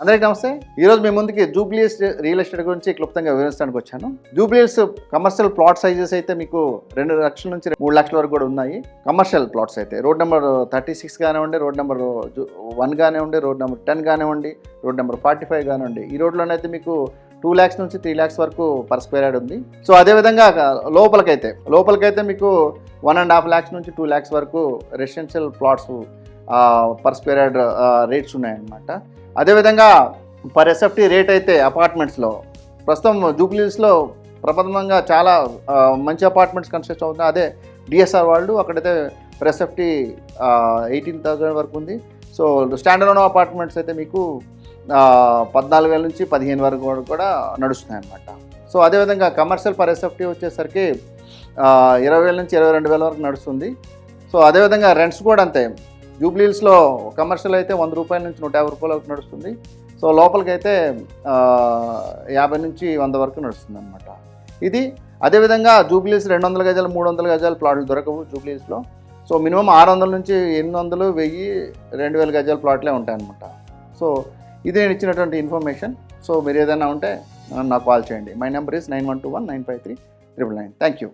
అందరికీ నమస్తే. ఈరోజు మీ ముందుకి జూబ్లీహిల్స్ రియల్ ఎస్టేట్ గురించి క్లుప్తంగా వివరించడానికి వచ్చాను. జూబ్లీహిల్స్ కమర్షియల్ ప్లాట్ సైజెస్ అయితే మీకు 2 లక్షల నుంచి 3 లక్షల వరకు కూడా ఉన్నాయి. కమర్షియల్ ప్లాట్స్ అయితే రోడ్ నెంబర్ 36 కానివ్వండి, రోడ్ నెంబర్ 1 కానివ్వండి, రోడ్ నెంబర్ 10 కానివ్వండి, రోడ్ నెంబర్ 45 కానివ్వండి, ఈ రోడ్లోనైతే మీకు 2 lakhs నుంచి 3 lakhs వరకు పర్ స్క్వేర్ యార్డ్ ఉంది. సో అదేవిధంగా లోపలికైతే మీకు 1.5 lakhs నుంచి 2 lakhs వరకు residential plots per square yard rates ఉన్నాయన్నమాట. అదేవిధంగా పర్ ఎస్ఎఫ్టీ రేట్ అయితే అపార్ట్మెంట్స్లో ప్రస్తుతం జూబ్లీహిల్స్లో ప్రప్రథమంగా చాలా మంచి అపార్ట్మెంట్స్ కన్స్ట్రక్ట్ అవుతున్నాయి. అదే డిఎస్ఆర్ వాళ్ళు అక్కడైతే పర్ ఎస్ఎఫ్టీ 18,000 వరకు ఉంది. సో స్టాండర్డ్ అపార్ట్మెంట్స్ అయితే మీకు 14,000 నుంచి 15,000 వరకు కూడా నడుస్తున్నాయి అన్నమాట. సో అదేవిధంగా కమర్షియల్ పర్ ఎస్ఎఫ్టీ వచ్చేసరికి 20,000 నుంచి 22,000 వరకు నడుస్తుంది. సో అదేవిధంగా రెంట్స్ కూడా అంతే. జూబ్లీహిల్స్లో కమర్షియల్ అయితే 100 రూపాయల నుంచి 150 రూపాయల వరకు నడుస్తుంది. సో లోపలికైతే 50 నుంచి 100 వరకు నడుస్తుంది అనమాట. ఇది అదేవిధంగా జూబ్లీహిల్స్ 200 గజాలు 300 గజాలు ప్లాట్లు దొరకవు జూబ్లీహిల్స్లో. సో మినిమం 600 నుంచి 800, 1000, 2000 గజాల ప్లాట్లే ఉంటాయన్నమాట. సో ఇది నేను ఇచ్చినటువంటి ఇన్ఫర్మేషన్. సో మీరు ఏదైనా ఉంటే నాకు కాల్ చేయండి. My number is 9121 953 999. Thank you.